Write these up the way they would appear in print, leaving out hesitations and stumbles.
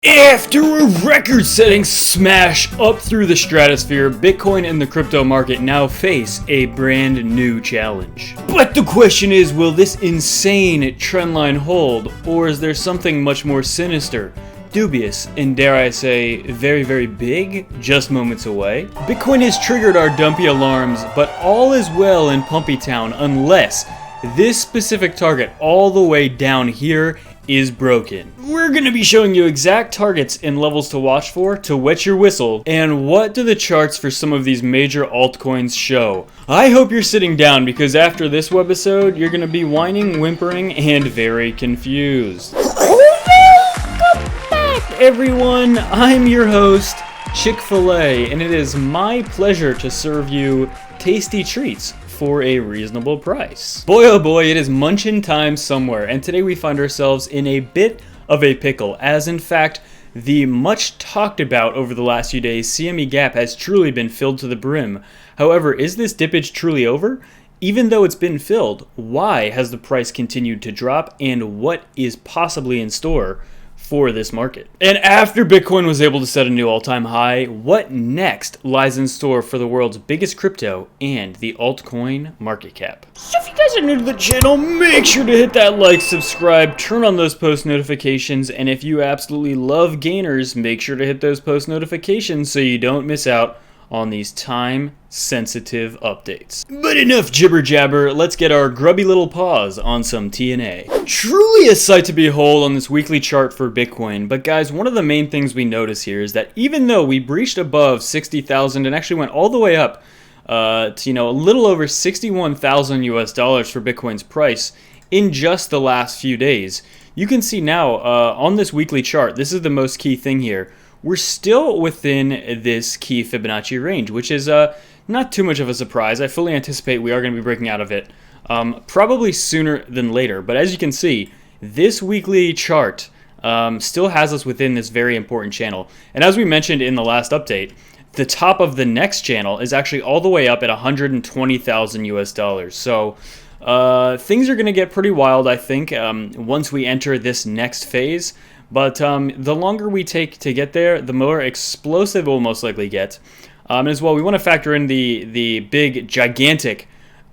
After a record-setting smash up through the stratosphere, Bitcoin and the crypto market now face a brand new challenge. But the question is, will this insane trendline hold, or is there something much more sinister, dubious, and dare I say, very, very big, just moments away? Bitcoin has triggered our dumpy alarms, but all is well in Pumpy Town unless this specific target all the way down here is broken. We're going to be showing you exact targets and levels to watch for to wet your whistle, and what do the charts for some of these major altcoins show. I hope you're sitting down because after this webisode, you're going to be whining, whimpering, and very confused. Welcome back, everyone. I'm your host, Chick-fil-A, and it is my pleasure to serve you tasty treats for a reasonable price. Boy oh boy, it is munchin' time somewhere, and today we find ourselves in a bit of a pickle, as in fact, the much talked about over the last few days CME gap has truly been filled to the brim. However, is this dippage truly over? Even though it's been filled, why has the price continued to drop, and what is possibly in store for this market? And after Bitcoin was able to set a new all-time high, what next lies in store for the world's biggest crypto and the altcoin market cap? So if you guys are new to the channel, make sure to hit that like, subscribe, turn on those post notifications, and if you absolutely love gainers, make sure to hit those post notifications so you don't miss out on these time-sensitive updates. But enough jibber-jabber, let's get our grubby little paws on some TNA. Truly a sight to behold on this weekly chart for Bitcoin, but guys, one of the main things we notice here is that even though we breached above 60,000 and actually went all the way up to, a little over 61,000 US dollars for Bitcoin's price in just the last few days, you can see now on this weekly chart, this is the most key thing here, we're still within this key Fibonacci range, which is not too much of a surprise. I fully anticipate we are going to be breaking out of it probably sooner than later. But as you can see, this weekly chart still has us within this very important channel. And as we mentioned in the last update, the top of the next channel is actually all the way up at 120,000 US dollars. So things are going to get pretty wild, I think, once we enter this next phase. But the longer we take to get there, the more explosive it will most likely get. As well, we want to factor in the big, gigantic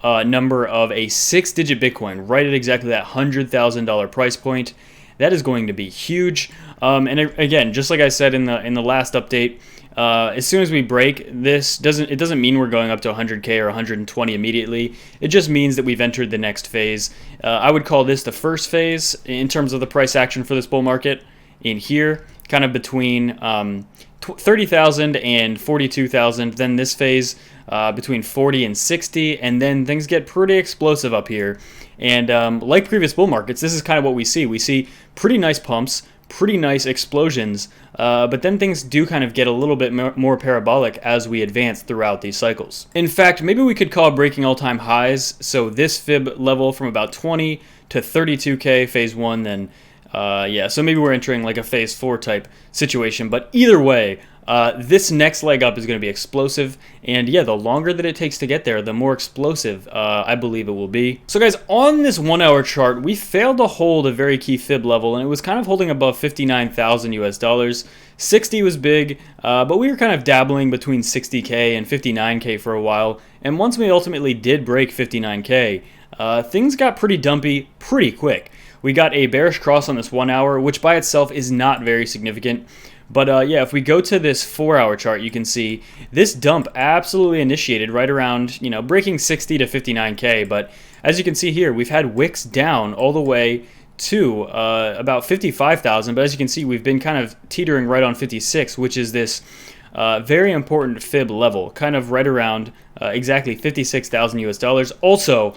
number of a 6-digit Bitcoin, right at exactly that $100,000 price point. That is going to be huge. And again, just like I said in the last update, as soon as we break this, it doesn't mean we're going up to 100K or 120 immediately. It just means that we've entered the next phase. I would call this the first phase in terms of the price action for this bull market in here, kind of between 30,000 and 42,000. Then this phase between 40 and 60, and then things get pretty explosive up here. And like previous bull markets, this is kind of what we see. We see pretty nice pumps, pretty nice explosions, but then things do kind of get a little bit more parabolic as we advance throughout these cycles. In fact, maybe we could call breaking all-time highs, so this fib level from about 20 to 32K phase 1, then so maybe we're entering like a phase 4 type situation, but either way, this next leg up is going to be explosive, and yeah, the longer that it takes to get there, the more explosive I believe it will be. So guys, on this 1 hour chart, we failed to hold a very key fib level, and it was kind of holding above 59,000 US dollars. 60 was big, but we were kind of dabbling between 60K and 59K for a while, and once we ultimately did break 59K, things got pretty dumpy pretty quick. We got a bearish cross on this 1 hour, which by itself is not very significant. But yeah, if we go to this 4 hour chart, you can see this dump absolutely initiated right around, breaking 60 to 59K. But as you can see here, we've had wicks down all the way to about 55,000. But as you can see, we've been kind of teetering right on 56, which is this very important fib level, kind of right around exactly 56,000 US dollars. Also,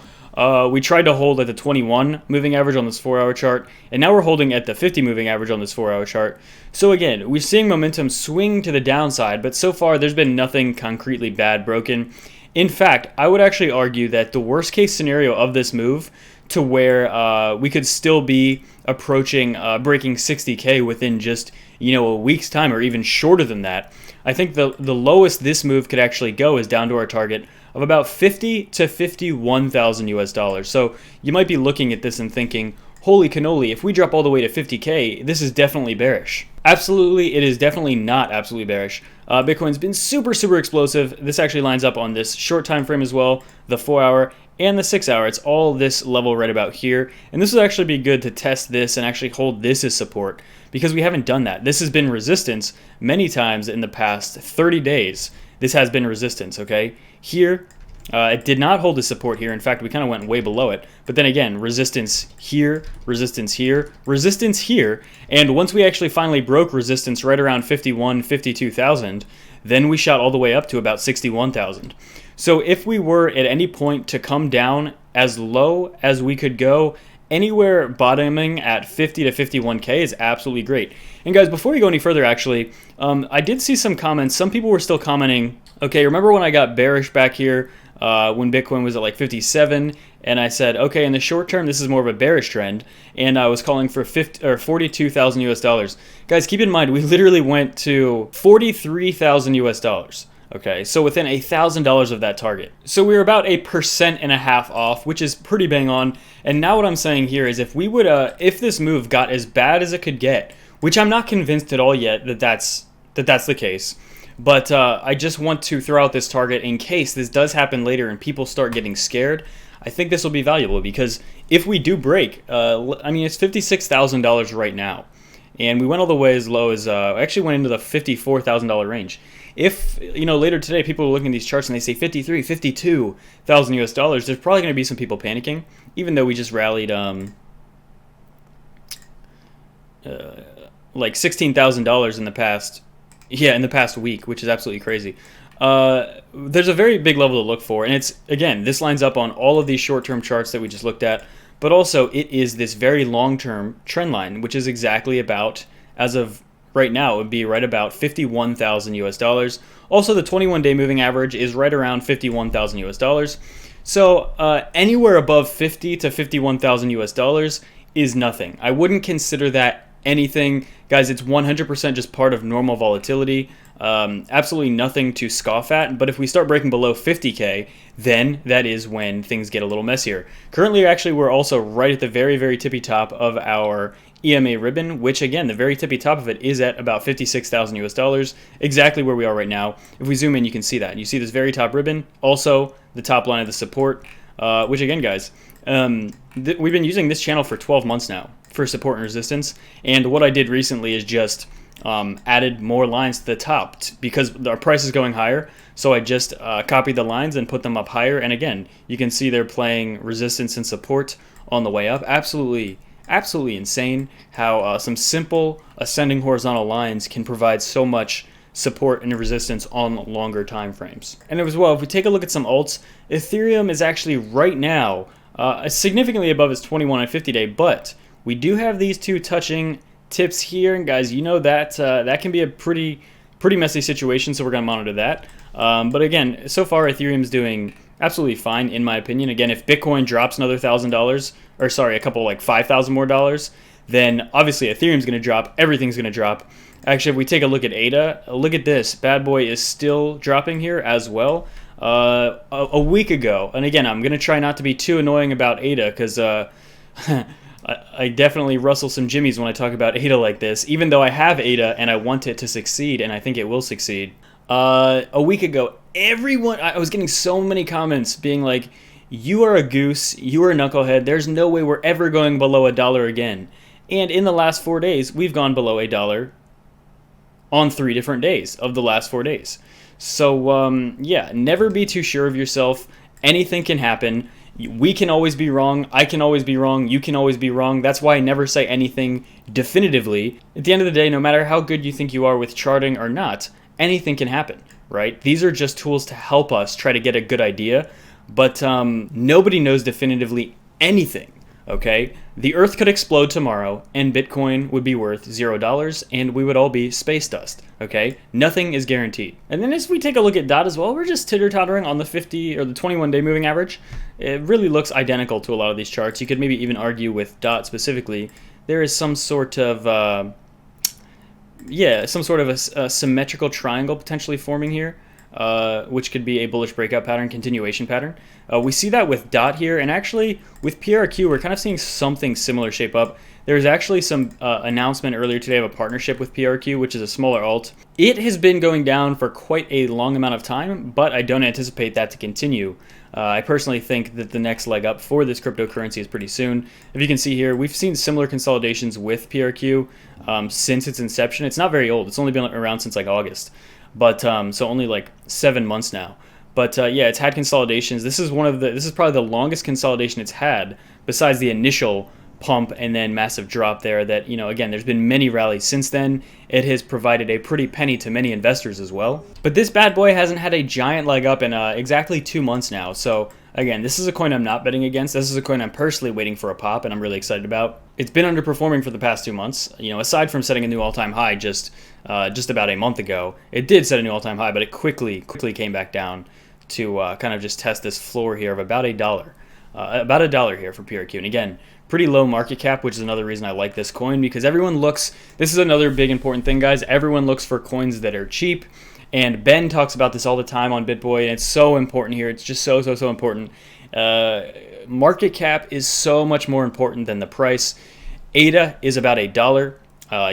we tried to hold at the 21 moving average on this 4 hour chart, and now we're holding at the 50 moving average on this 4 hour chart. So again, we're seeing momentum swing to the downside, but so far there's been nothing concretely bad broken. In fact, I would actually argue that the worst case scenario of this move to where we could still be approaching breaking 60K within just a week's time or even shorter than that, I think the lowest this move could actually go is down to our target of about 50 to 51,000 US dollars. So you might be looking at this and thinking, holy cannoli, if we drop all the way to 50K, this is definitely bearish. Absolutely, it is definitely not absolutely bearish. Bitcoin's been super, super explosive. This actually lines up on this short time frame as well, the 4 hour and the 6 hour. It's all this level right about here. And this would actually be good to test this and actually hold this as support, because we haven't done that. This has been resistance many times in the past 30 days. This has been resistance, okay? Here, it did not hold the support here. In fact, we kind of went way below it. But then again, resistance here, resistance here, resistance here. And once we actually finally broke resistance right around 51, 52,000, then we shot all the way up to about 61,000. So if we were at any point to come down as low as we could go, anywhere bottoming at 50 to 51K is absolutely great. And guys, before we go any further, actually, I did see some comments. Some people were still commenting, okay, remember when I got bearish back here when Bitcoin was at like 57, and I said, okay, in the short term, this is more of a bearish trend, and I was calling for 42,000 US dollars. Guys, keep in mind, we literally went to 43,000 US dollars. Okay, so within $1,000 of that target. So we were about 1.5% off, which is pretty bang on. And now what I'm saying here is if we would, if this move got as bad as it could get, which I'm not convinced at all yet that that's the case, but I just want to throw out this target in case this does happen later and people start getting scared. I think this will be valuable, because if we do break, I mean, it's $56,000 right now. And we went all the way as low as, actually went into the $54,000 range. If, you know, later today people are looking at these charts and they say 53, 52,000 US dollars, there's probably going to be some people panicking, even though we just rallied like $16,000 in the past week, which is absolutely crazy. There's a very big level to look for, and it's, again, this lines up on all of these short-term charts that we just looked at, but also it is this very long-term trend line, which is exactly about, as of right now, it would be right about 51,000 US dollars. Also, the 21-day moving average is right around 51,000 US dollars. So anywhere above 50 to 51,000 US dollars is nothing. I wouldn't consider that anything. Guys, it's 100% just part of normal volatility. Absolutely nothing to scoff at. But if we start breaking below 50K, then that is when things get a little messier. Currently, actually, we're also right at the very, very tippy top of our EMA ribbon, which, again, the very tippy top of it is at about 56,000 US dollars, exactly where we are right now. If we zoom in, you can see that. You see this very top ribbon, also the top line of the support, which, again, guys, we've been using this channel for 12 months now for support and resistance, and what I did recently is just added more lines to the top because our price is going higher. So I just copied the lines and put them up higher, and again, you can see they're playing resistance and support on the way up. Absolutely insane how some simple ascending horizontal lines can provide so much support and resistance on longer time frames. And as well, if we take a look at some alts, Ethereum is actually right now significantly above its 21 and 50 day, but we do have these two touching tips here, and guys, you know that that can be a pretty messy situation, so we're going to monitor that. But again, so far Ethereum's doing absolutely fine in my opinion. Again, if Bitcoin drops another $1,000, or sorry, a couple like 5,000 more dollars, then obviously Ethereum's going to drop, everything's going to drop. Actually, if we take a look at ADA, look at this, bad boy is still dropping here as well. A week ago, and again, I'm going to try not to be too annoying about ADA, because I definitely rustle some jimmies when I talk about ADA like this, even though I have ADA and I want it to succeed, and I think it will succeed. A week ago, I was getting so many comments being like, you are a goose, you are a knucklehead, there's no way we're ever going below $1 again. And in the last 4 days, we've gone below $1 on 3 different days of the last 4 days. So, yeah, never be too sure of yourself. Anything can happen. We can always be wrong. I can always be wrong. You can always be wrong. That's why I never say anything definitively. At the end of the day, no matter how good you think you are with charting or not, anything can happen, right? These are just tools to help us try to get a good idea, but nobody knows definitively anything, okay? The Earth could explode tomorrow, and Bitcoin would be worth $0, and we would all be space dust, okay? Nothing is guaranteed. And then as we take a look at DOT as well, we're just titter-tottering on the 50 or the 21-day moving average. It really looks identical to a lot of these charts. You could maybe even argue with DOT specifically, there is some sort of, a symmetrical triangle potentially forming here. which could be a bullish breakout pattern, continuation pattern. We see that with DOT here, and actually with PRQ, we're kind of seeing something similar shape up. There's actually some announcement earlier today of a partnership with PRQ, which is a smaller alt. It has been going down for quite a long amount of time, but I don't anticipate that to continue. I personally think that the next leg up for this cryptocurrency is pretty soon. If you can see here, we've seen similar consolidations with PRQ since its inception. It's not very old. It's only been around since like August, but so only like 7 months now. But yeah, it's had consolidations. This is probably the longest consolidation it's had, besides the initial pump and then massive drop there. That, you know, again, there's been many rallies since then. It has provided a pretty penny to many investors as well. But this bad boy hasn't had a giant leg up in exactly 2 months now. So again, this is a coin I'm not betting against. This is a coin I'm personally waiting for a pop, and I'm really excited about. It's been underperforming for the past 2 months. You know, aside from setting a new all-time high just about a month ago, it did set a new all-time high, but it quickly came back down to kind of just test this floor here of about $1. About $1 here for PRQ. And again, pretty low market cap, which is another reason I like this coin, because everyone looks, this is another big important thing, guys, everyone looks for coins that are cheap, and Ben talks about this all the time on BitBoy, and it's so important here. It's just so important. Market cap is so much more important than the price. ADA is about $1.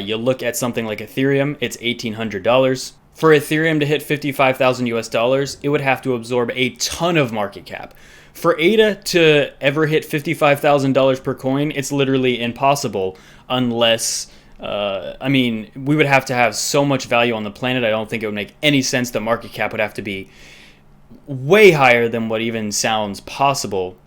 You look at something like Ethereum, it's $1,800. For Ethereum to hit 55,000 US dollars, it would have to absorb a ton of market cap. For ADA to ever hit $55,000 per coin, it's literally impossible unless, I mean, we would have to have so much value on the planet. I don't think it would make any sense. The market cap would have to be way higher than what even sounds possible.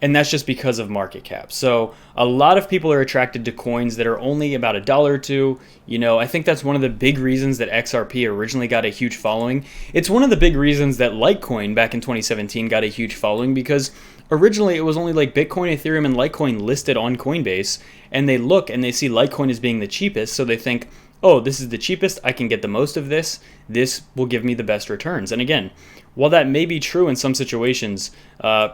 And that's just because of market cap. So a lot of people are attracted to coins that are only about $1 or $2. You know, I think that's one of the big reasons that XRP originally got a huge following. It's one of the big reasons that Litecoin back in 2017 got a huge following, because originally it was only like Bitcoin, Ethereum, and Litecoin listed on Coinbase, and they look and they see Litecoin as being the cheapest, so they think, oh, this is the cheapest, I can get the most of this, this will give me the best returns. And again, while that may be true in some situations,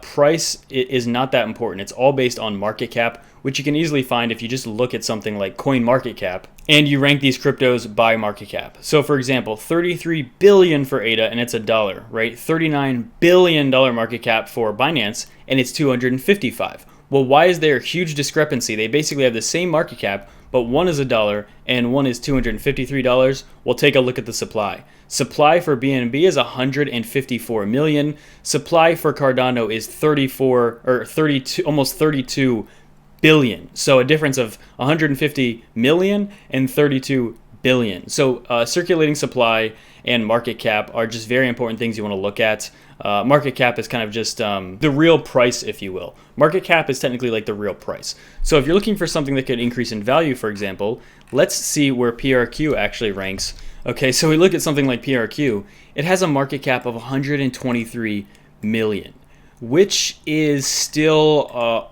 price is not that important. It's all based on market cap, which you can easily find if you just look at something like CoinMarketCap and you rank these cryptos by market cap. So for example, 33 billion for ADA and it's $1, right? $39 billion market cap for Binance and it's 255. Well, why is there a huge discrepancy? They basically have the same market cap, but one is $1 and one is $253. Well, take a look at the supply. Supply for BNB is 154 million. Supply for Cardano is 32, almost 32 billion. So a difference of 150 million and 32 billion. So circulating supply and market cap are just very important things you want to look at. Market cap is kind of just the real price, if you will. Market cap is technically like the real price. So if you're looking for something that could increase in value, for example, let's see where PRQ actually ranks. Okay, so we look at something like PRQ. It has a market cap of 123 million, which is still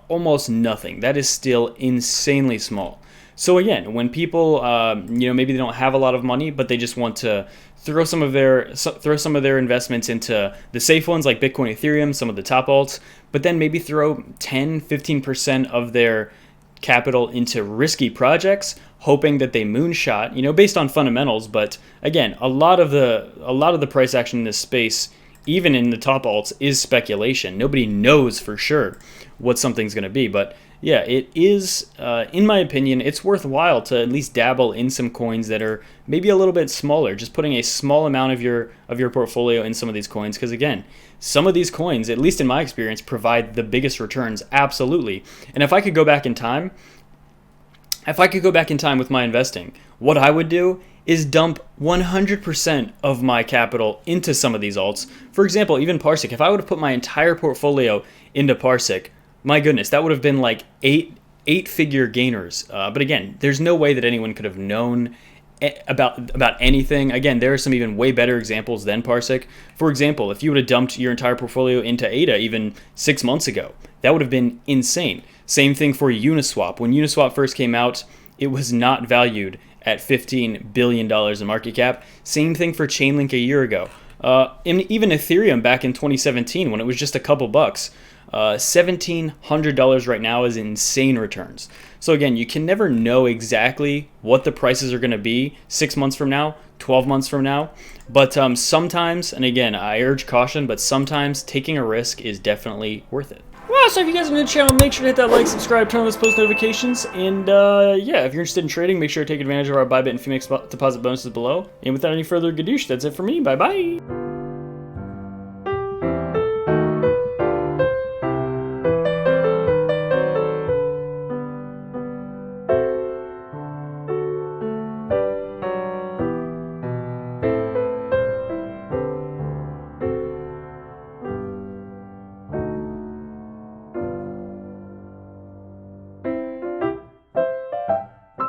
almost nothing. That is still insanely small. So again, when people, maybe they don't have a lot of money, but they just want to throw some of their investments into the safe ones like Bitcoin, Ethereum, some of the top alts, but then maybe throw 10-15% of their capital into risky projects, hoping that they moonshot, based on fundamentals. But again, a lot of the price action in this space, even in the top alts, is speculation. Nobody knows for sure what something's going to be. But yeah, it is, in my opinion, it's worthwhile to at least dabble in some coins that are maybe a little bit smaller, just putting a small amount of your portfolio in some of these coins. Because again, some of these coins, at least in my experience, provide the biggest returns, absolutely. And if I could go back in time with my investing, what I would do is dump 100% of my capital into some of these alts. For example, even Parsec. If I would have put my entire portfolio into Parsec, my goodness, that would have been like eight-figure gainers. But again, there's no way that anyone could have known about anything. Again, there are some even way better examples than Parsec. For example, if you would have dumped your entire portfolio into ADA even 6 months ago, that would have been insane. Same thing for Uniswap. When Uniswap first came out, it was not valued at $15 billion in market cap. Same thing for Chainlink a year ago. And even Ethereum back in 2017 when it was just a couple bucks. $1,700 right now is insane returns. So again, you can never know exactly what the prices are going to be 6 months from now, 12 months from now. But sometimes, and again, I urge caution, but sometimes taking a risk is definitely worth it. Well, so if you guys are new to the channel, make sure to hit that like, subscribe, turn on those post notifications, and yeah, if you're interested in trading, make sure to take advantage of our buy, bet, and fee deposit bonuses below. And without any further gadoosh, that's it for me. Bye-bye.